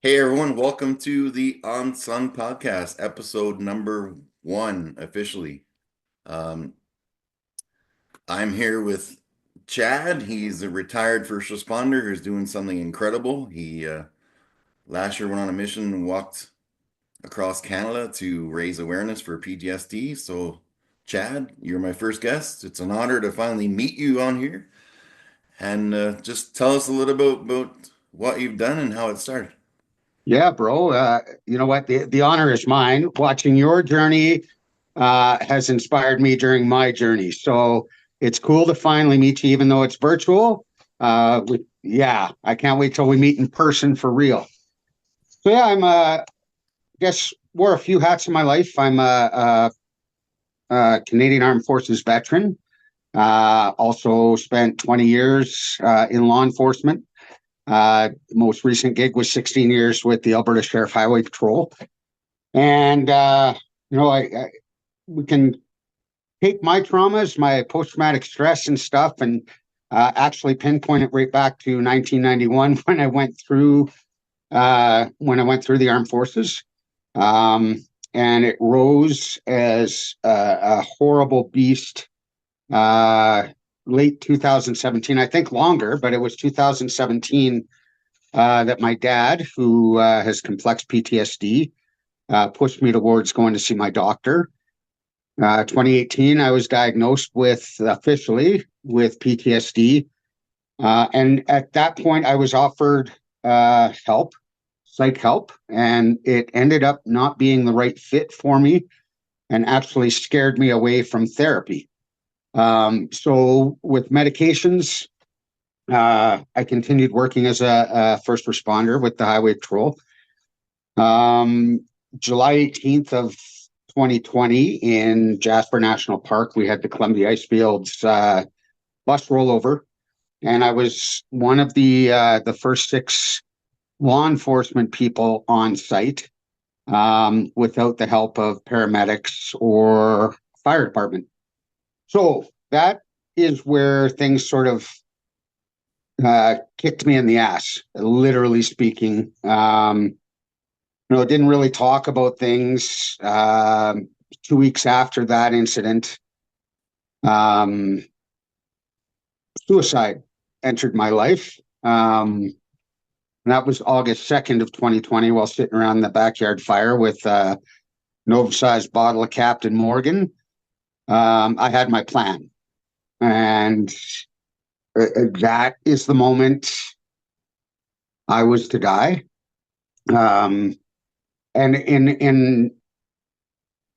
Hey everyone, welcome to the Unsung Podcast, episode number one, officially. Um, I'm here with Chad. He's a retired first responder who's doing something incredible. He last year went on a mission and walked across Canada to raise awareness for PTSD. So, Chad, you're my first guest. It's an honor to finally meet you on here. And just tell us a little bit about what you've done and how it started. Yeah, bro. You know what? The honor is mine. Watching your journey has inspired me during my journey. So it's cool to finally meet you, even though it's virtual. Yeah, I can't wait till we meet in person for real. So yeah, guess wore a few hats in my life. I'm a Canadian Armed Forces veteran. Also spent 20 years in law enforcement. Most recent gig was 16 years with the Alberta Sheriff Highway Patrol. And I we can take my traumas, my post-traumatic stress and stuff, and actually pinpoint it right back to 1991 when I went through the armed forces. Um, and it rose as a horrible beast. Uh, Late 2017, I think longer, but it was 2017 that my dad, who has complex PTSD, pushed me towards going to see my doctor. 2018, I was diagnosed with officially with PTSD. And at that point, I was offered psych help, and it ended up not being the right fit for me and actually scared me away from therapy. So, with medications, I continued working as a first responder with the Highway Patrol. Um, July 18th of 2020 in Jasper National Park, we had the Columbia Icefields bus rollover, and I was one of the first six law enforcement people on site without the help of paramedics or fire department. So that is where things sort of kicked me in the ass, literally speaking. Didn't really talk about things. 2 weeks after that incident, um, suicide entered my life. And that was August 2nd of 2020 while sitting around the backyard fire with an oversized bottle of Captain Morgan. I had my plan. And that is the moment I was to die. Um, and in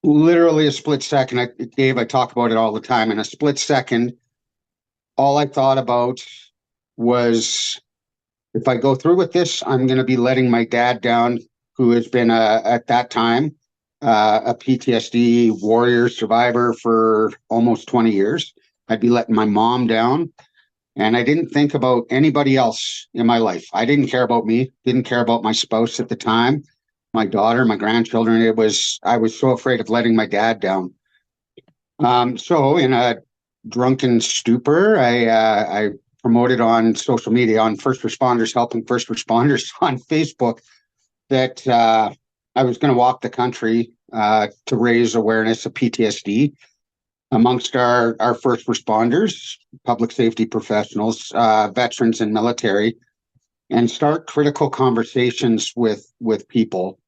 literally a split second, Dave, I talk about it all the time. In a split second, all I thought about was if I go through with this, I'm going to be letting my dad down, who has been at that time a PTSD warrior survivor for almost 20 years. I'd be letting my mom down. And I didn't think about anybody else in my life. I didn't care about me, didn't care about my spouse at the time, my daughter, my grandchildren. I was so afraid of letting my dad down. So in a drunken stupor, I promoted on social media on first responders, helping first responders on Facebook that I was going to walk the country to raise awareness of PTSD amongst our first responders, public safety professionals, veterans, and military, and start critical conversations with people,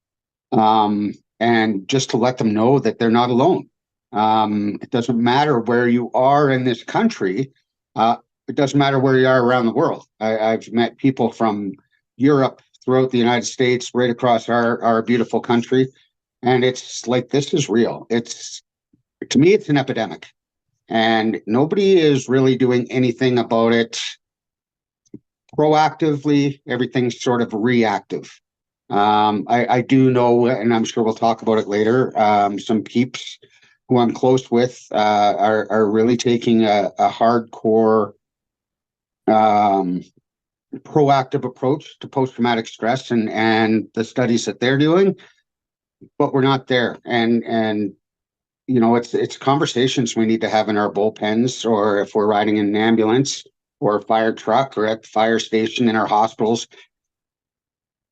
and just to let them know that they're not alone. It doesn't matter where you are in this country. Uh, it doesn't matter where you are around the world. I've met people from Europe, throughout the United States, right across our beautiful country, and it's like this is real. It's To me, it's an epidemic, and nobody is really doing anything about it proactively. Everything's sort of reactive. I do know, and I'm sure we'll talk about it later. Some peeps who I'm close with are really taking a hardcore um, proactive approach to post traumatic stress and the studies that they're doing, but we're not there. And it's conversations we need to have in our bullpens, or if we're riding in an ambulance or a fire truck or at the fire station in our hospitals.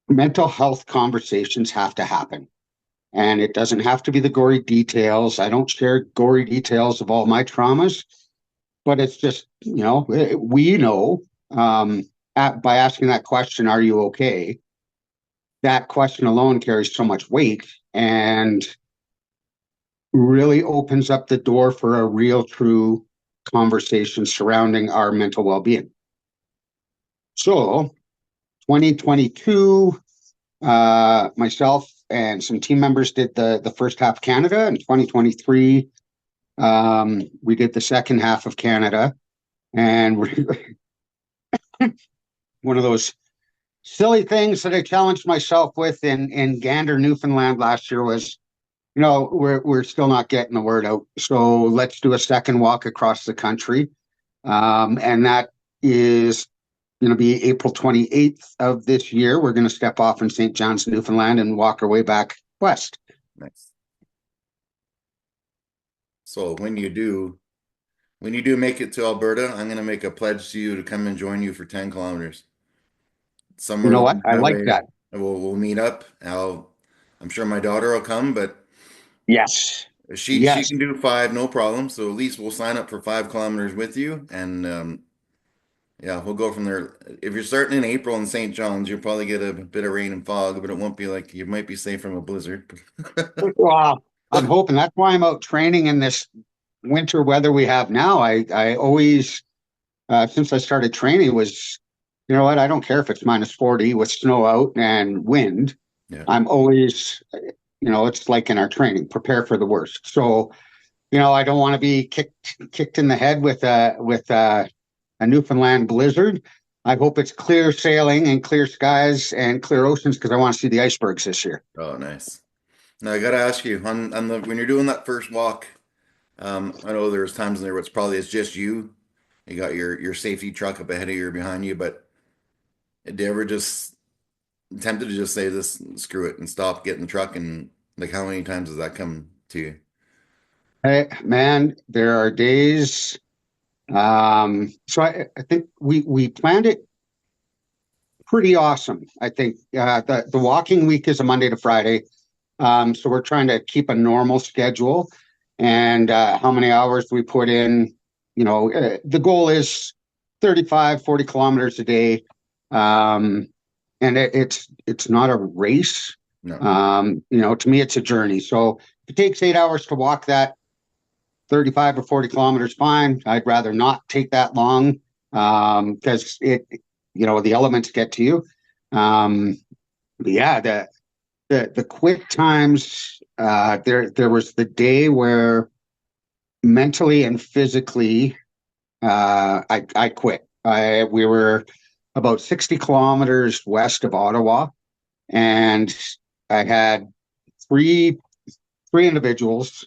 mental health conversations have to happen. And it doesn't have to be the gory details. I don't share gory details of all my traumas, but it's just, we know by asking that question, are you okay? That question alone carries so much weight and really opens up the door for a real, true conversation surrounding our mental well being. So, 2022, myself and some team members did the first half of Canada. In 2023, we did the second half of Canada. And one of those silly things that I challenged myself with in Gander, Newfoundland last year was, we're still not getting the word out. So let's do a second walk across the country. And that is going to be April 28th of this year. We're going to step off in St. John's, Newfoundland, and walk our way back west. Nice. So when you do make it to Alberta, I'm gonna make a pledge to you to come and join you for 10 kilometers. You Somewhere know what? along the I like highway. that. We'll meet up. I'm sure my daughter will come, but Yes. she Yes. can do 5, no problem. So at least we'll sign up for 5 kilometers with you, and yeah, we'll go from there. If you're starting in April in St. John's, you'll probably get a bit of rain and fog, but it won't be like you might be safe from a blizzard. Well, I'm hoping that's why I'm out training in this winter weather we have now. I always, since I started training, was, you know what? I don't care if it's minus 40 with snow out and wind. Yeah. I'm always, it's like in our training, prepare for the worst. So, I don't want to be kicked in the head with a Newfoundland blizzard. I hope it's clear sailing and clear skies and clear oceans because I want to see the icebergs this year. Oh, nice. Now I gotta ask you on the when you're doing that first walk, I know there's times in there where it's just you. You got your safety truck up ahead of you or behind you, but did you ever just tempted to just say this, screw it, and stop, get in the truck, and like how many times does that come to you? Hey, man, there are days. So I think we planned it pretty awesome. I think the walking week is a Monday to Friday. So we're trying to keep a normal schedule and how many hours we put in. The goal is 35, 40 kilometers a day. And it's not a race. No. To me, it's a journey. So if it takes 8 hours to walk that 35 or 40 kilometers, fine. I'd rather not take that long because the elements get to you. But yeah, the quit times, there was the day where mentally and physically I quit. We were about 60 kilometers west of Ottawa, and I had three individuals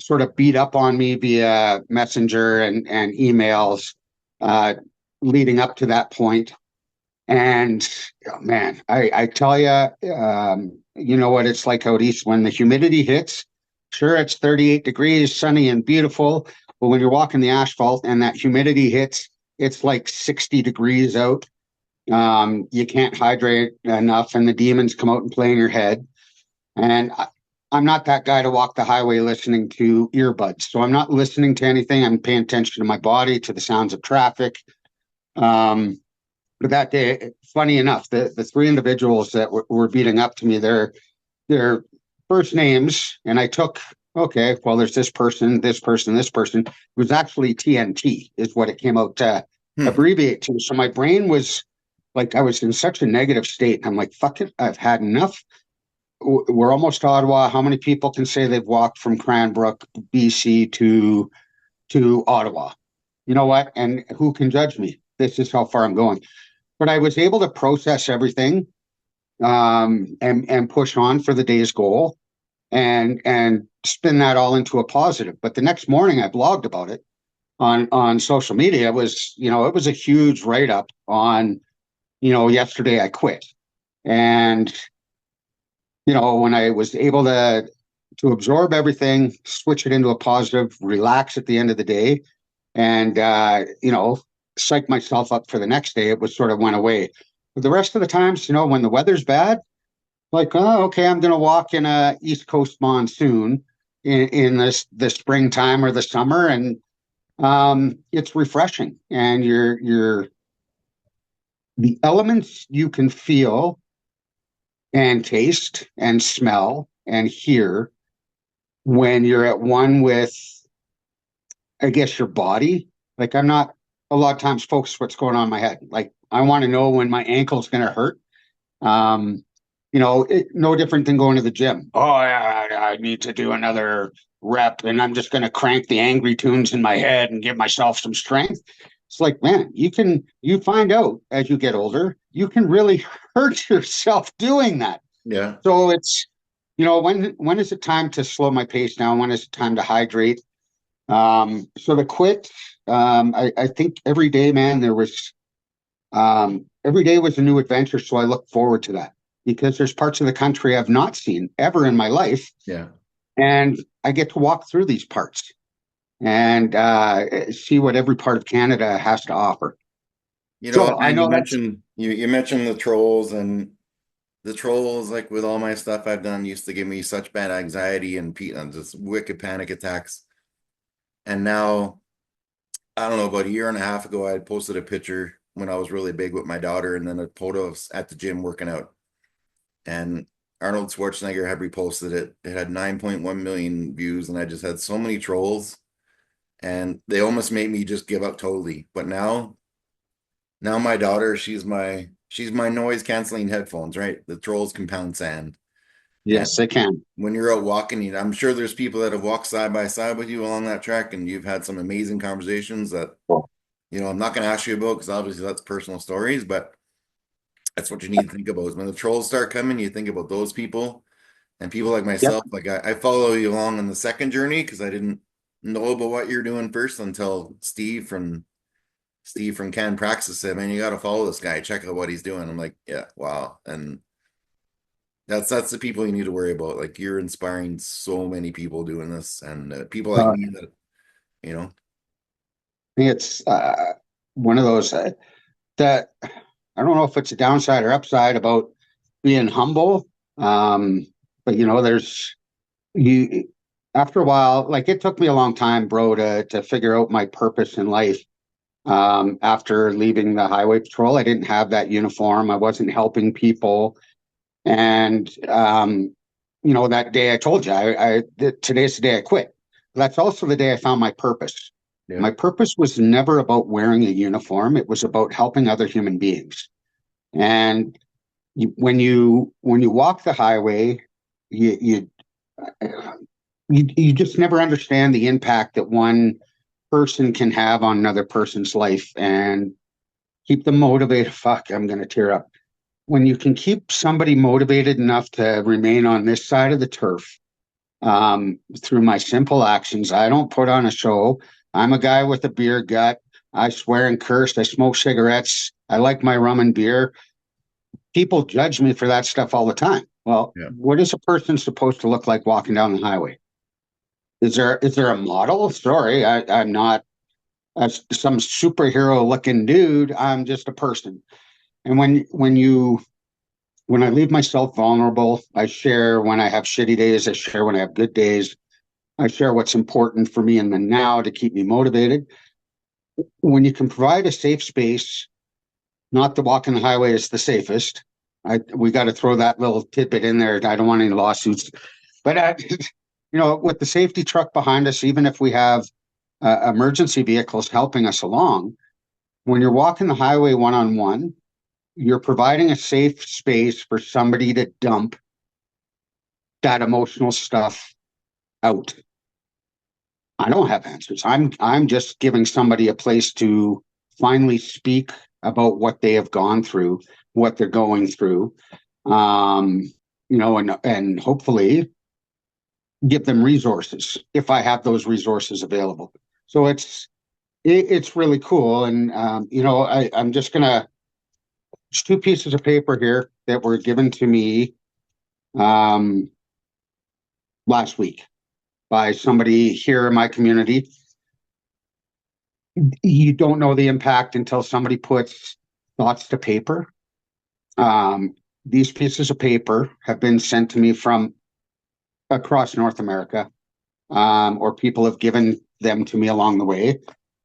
sort of beat up on me via messenger and emails leading up to that point. And oh, man, I tell you, you know what it's like out east when the humidity hits. Sure, it's 38 degrees, sunny and beautiful, but when you're walking the asphalt and that humidity hits, it's like 60 degrees out. You can't hydrate enough, and the demons come out and play in your head. And I'm not that guy to walk the highway listening to earbuds. So I'm not listening to anything. I'm paying attention to my body, to the sounds of traffic. But that day, funny enough, the three individuals that were beating up to me, their first names, and I took, okay, well, there's this person, this person, this person. It was actually TNT, is what it came out to Hmm. abbreviate to. So my brain was like, I was in such a negative state. I'm like, fuck it, I've had enough. We're almost to Ottawa. How many people can say they've walked from Cranbrook, BC to Ottawa? You know what? And who can judge me? This is how far I'm going. But I was able to process everything and push on for the day's goal and spin that all into a positive. But the next morning, I blogged about it on social media. It was a huge write up on, yesterday I quit. And when I was able to absorb everything, switch it into a positive, relax at the end of the day, and psych myself up for the next day, it was sort of went away. But the rest of the times, when the weather's bad, like, oh, okay, I'm going to walk in a East Coast monsoon in this the springtime or the summer, and it's refreshing. And the elements you can feel and taste and smell and hear when you're at one with, I guess, your body. Like, I'm not a lot of times focused what's going on in my head. Like, I want to know when my ankle's going to hurt. Um, no different than going to the gym. Oh, I need to do another rep, and I'm just going to crank the angry tunes in my head and give myself some strength. It's like, man, you find out as you get older, you can really hurt yourself doing that. Yeah. So it's, when is it time to slow my pace down? When is it time to hydrate? So the quit, I think every day, man, every day was a new adventure. So I look forward to that because there's parts of the country I've not seen ever in my life. Yeah. And I get to walk through these parts and see what every part of Canada has to offer. You know what, So I man? You know that's, mentioned you mentioned the trolls, and the trolls, like with all my stuff I've done, used to give me such bad anxiety and just wicked panic attacks. And now, I don't know, about a year and a half ago, I had posted a picture when I was really big with my daughter, and then a photo of at the gym working out. And Arnold Schwarzenegger had reposted it. It had 9.1 million views, and I just had so many trolls, and they almost made me just give up totally. But now my daughter, she's my noise canceling headphones, right? The trolls can pound sand. And yes, they can. when you're out walking, I'm sure there's people that have walked side by side with you along that track, and you've had some amazing conversations that, I'm not going to ask you about because obviously that's personal stories, but that's what you need to think about is when the trolls start coming, you think about those people and people like Yep. myself. Like I follow you along on the second journey because I didn't know about what you're doing first until Steve from Can Praxis said, "Man, you got to follow this guy. Check out what he's doing." I'm like, "Yeah, wow." And that's the people you need to worry about. Like you're inspiring so many people doing this, and people like Uh, me that you know. it's one of those that I don't know if it's a downside or upside about being humble. But there's you after a while, like it took me a long time, bro, to figure out my purpose in life. After leaving the highway patrol, I didn't have that uniform. I wasn't helping people. And that day I told you, today's the day I quit. That's also the day I found my purpose. Yeah, My purpose was never about wearing a uniform. It was about helping other human beings. And when you walk the highway, you you you just never understand the impact that one person can have on another person's life and keep them motivated. Fuck, I'm gonna tear up. When you can keep somebody motivated enough to remain on this side of the turf, through my simple actions, I don't put on a show. I'm a guy with a beer gut. I swear and curse. I smoke cigarettes. I like my rum and beer. People judge me for that stuff all the time. Well, yeah. what is a person supposed to look like walking down the highway? Is there a model? Sorry, I'm not some superhero looking dude. I'm just a person. And when I leave myself vulnerable, I share when I have shitty days. I share when I have good days. I share what's important for me in the now to keep me motivated. When you can provide a safe space, not the walking the highway is the safest. We got to throw that little tidbit in there. I don't want any lawsuits, but with the safety truck behind us, even if we have emergency vehicles helping us along, when you're walking the highway one on one, you're providing a safe space for somebody to dump that emotional stuff out. I don't have answers. I'm just giving somebody a place to finally speak about what they have gone through, what they're going through, and hopefully give them resources if I have those resources available. So it's really cool, and I'm just gonna. There's two pieces of paper here that were given to me um, last week by somebody here in my community. You don't know the impact until somebody puts thoughts to paper. Um, these pieces of paper have been sent to me from across North America, or people have given them to me along the way.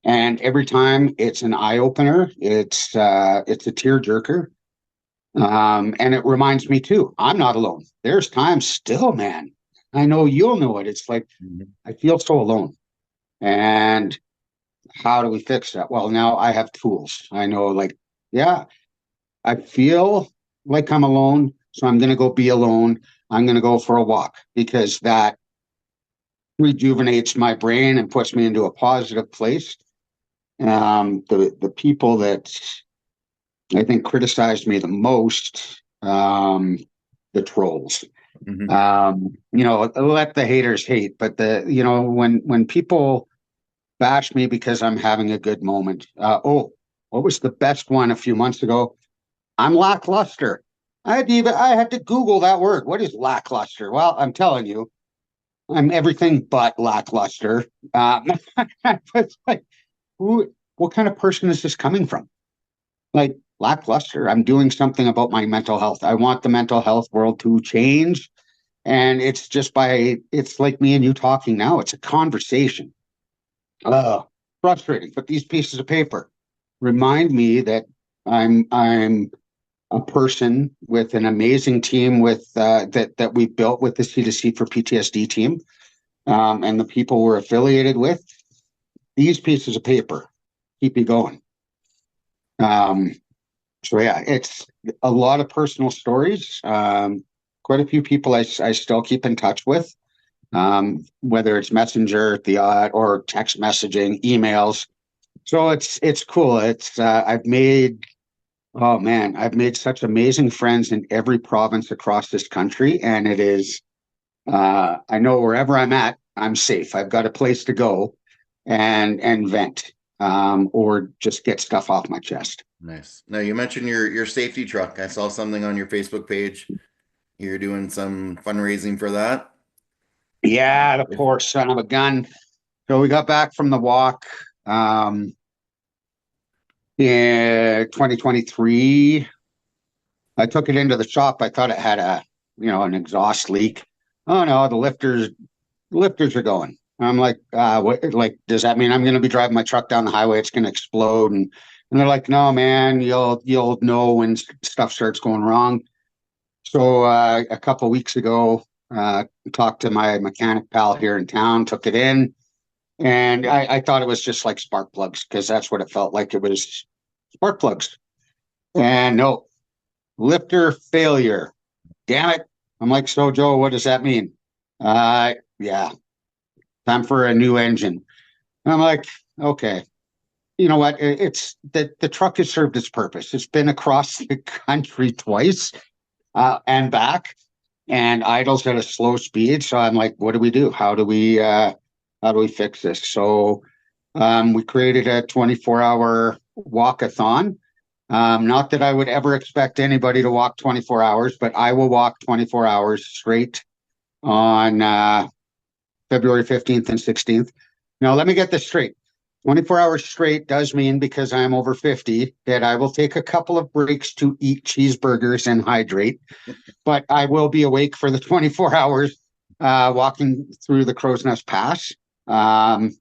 And every time it's an eye opener, it's a tear jerker. And it reminds me too, I'm not alone. There's times still, man. I know you'll know it. It's like Mhm. I feel so alone. And how do we fix that? Well, now I have tools. I know, like, yeah, I feel like I'm alone, so I'm going to go be alone. I'm going to go for a walk because that rejuvenates my brain and puts me into a positive place. The people that I think criticized me the most, the trolls. Mhm. Let the haters hate, but when people bash me because I'm having a good moment. What was the best one a few months ago? I'm lackluster. I had to Google that word. What is lackluster? Well, I'm telling you, I'm everything but lackluster. It's like, what kind of person is this coming from? Like lackluster. I'm doing something about my mental health. I want the mental health world to change. And it's like me and you talking now. It's a conversation. Uh, Frustrating. But these pieces of paper remind me that I'm a person with an amazing team with that we built with the C2C for PTSD team, and the people we're affiliated with. These pieces of paper keep you going. Um, so yeah, it's a lot of personal stories. Quite a few people I still keep in touch with, whether it's Messenger, the or text messaging, emails. So it's cool. Oh man, I've made such amazing friends in every province across this country, and it is. I know wherever I'm at, I'm safe. I've got a place to go and vent, or just get stuff off my chest. Nice. Now you mentioned your safety truck. I saw something on your Facebook page. You're doing some fundraising for that. Yeah, the If poor son of a gun. So we got back from the walk um, in 2023. I took it into the shop. I thought it had an exhaust leak. Oh no, the lifters are going. I'm like, what? Like, does that mean I'm going to be driving my truck down the highway? It's going to explode, and they're like, no, man, you'll know when stuff starts going wrong. So a couple of weeks ago, talked to my mechanic pal here in town, took it in, and I thought it was just like spark plugs because that's what it felt like. It was spark plugs, and no, lifter failure. Damn it! I'm like, so Joe, what does that mean? Yeah, time for a new engine. And I'm like, okay, you know what? It's the truck has served its purpose. It's been across the country twice, and back, and idles at a slow speed. So I'm like, what do we do? How do we fix this? So we created a 24-hour walkathon. Not that I would ever expect anybody to walk 24 hours, but I will walk 24 hours straight on February 15th and 16th. Now, let me get this straight. 24 hours straight does mean, because I'm over 50, that I will take a couple of breaks to eat cheeseburgers and hydrate, but I will be awake for the 24 hours walking through the Crow's Nest Pass. Um,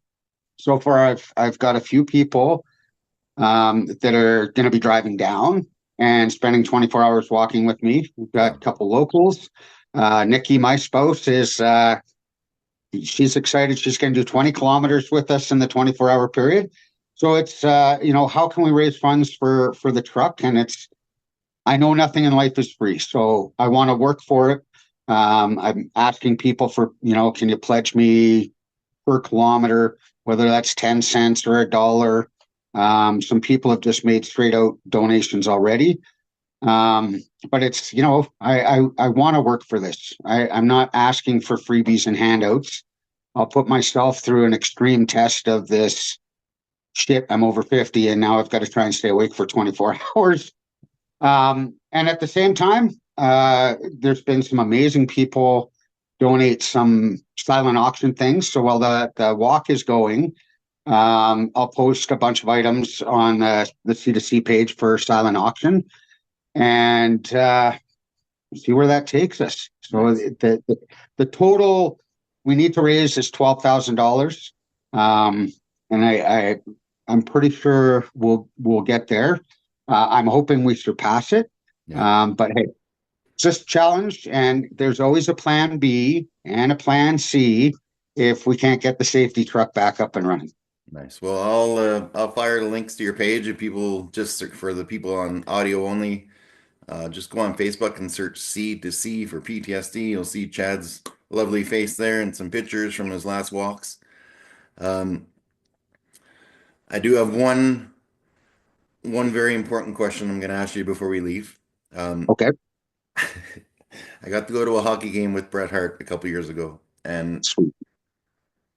so far, I've got a few people that are going to be driving down and spending 24 hours walking with me. We've got a couple locals. Nikki, my spouse, is she's excited. She's going to do 20 kilometers with us in the 24-hour period. So it's how can we raise funds for the truck? And I know nothing in life is free, so I want to work for it. I'm asking people for, can you pledge me per kilometer, whether that's 10 cents or a dollar. Some people have just made straight out donations already. But it's, I want to work for this. I'm not asking for freebies and handouts. I'll put myself through an extreme test of this shit. I'm over 50 and now I've got to try and stay awake for 24 hours. And at the same time, there's been some amazing people donate some silent auction things. So while the walk is going, I'll post a bunch of items on the C2C page for silent auction. and see where that takes us. So Nice. the total we need to raise is $12,000, and I'm pretty sure we'll get there. I'm hoping we surpass it. Yeah. But hey, just challenge, and there's always a plan B and a plan C if we can't get the safety truck back up and running. Nice. Well, I'll fire the links to your page if people just for the people on audio only. Just go on Facebook and search C to C for PTSD. You'll see Chad's lovely face there and some pictures from his last walks. Um, I do have one very important question I'm going to ask you before we leave. Um, Okay, I got to go to a hockey game with Bret Hart a couple years ago, and sweet.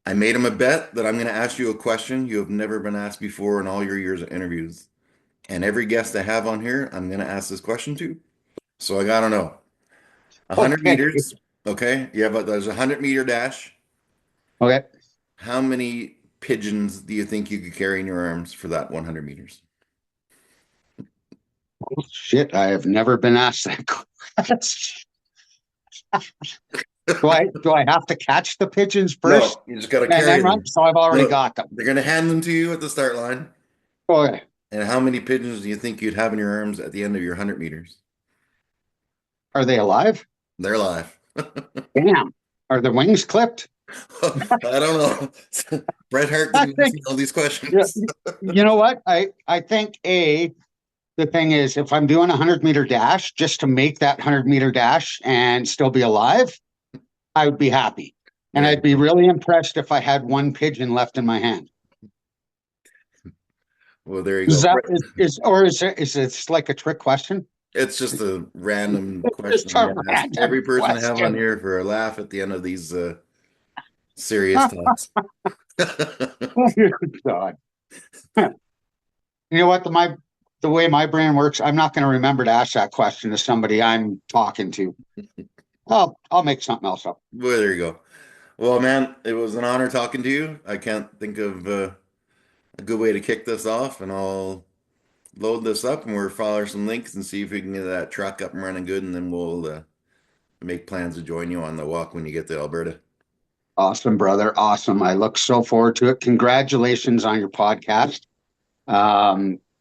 I made him a bet that I'm going to ask you a question you have never been asked before in all your years of interviews. And every guest I have on here, I'm going to ask this question to. So I got to know. 100 Okay, meters, okay? Yeah, but there's a 100-meter dash. okay. How many pigeons do you think you could carry in your arms for that 100 meters? Oh, shit, I have never been asked that question. Do I have to catch the pigeons first No, you just got to and then carry run? them. So I've already No, got them. they're going to hand them to you at the start line. Okay. And how many pigeons do you think you'd have in your arms at the end of your 100 meters? Are they alive? They're alive. Damn. Are the wings clipped? I don't know. Bret Hart I didn't ask think me all these yeah, questions. you know what? I think the thing is if I'm doing a 100-meter dash just to make that 100-meter dash and still be alive, I would be happy. And There I'd you be go. really impressed if I had one pigeon left in my hand. Well, there you Is go. that is or is it like a trick question? It's just a random question Just I'm a going to ask random every person I have on question. here for a laugh at the end of these serious talks. Oh, God. You know what? The way my brain works, I'm not going to remember to ask that question to somebody I'm talking to. I'll make something else up. Well, there you go. Well, man, it was an honor talking to you. I can't think of a good way to kick this off, and I'll load this up and we'll follow some links and see if we can get that truck up and running good, and then we'll make plans to join you on the walk when you get to Alberta. Awesome, brother. Awesome. I look so forward to it. Congratulations on your podcast.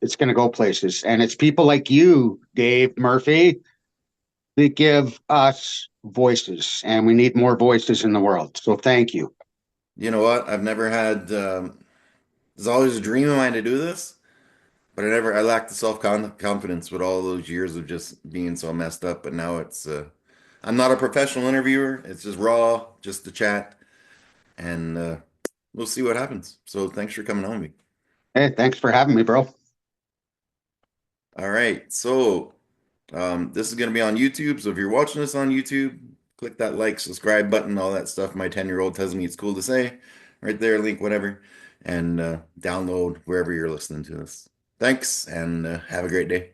It's going to go places. And it's people like you, Dave Murphy, that give us voices, and we need more voices in the world. So thank you. You know what? I've never had. It's always a dream of mine to do this, but I lacked the self-confidence with all those years of just being so messed up. But now I'm not a professional interviewer. It's just raw, just to chat, and we'll see what happens. So thanks for coming on me. Hey, thanks for having me, bro. All right, so this is going to be on YouTube. So if you're watching this on YouTube, click that like, subscribe button, all that stuff. My 10-year-old tells me it's cool to say, right there, link whatever, and download wherever you're listening to this. Thanks, and have a great day.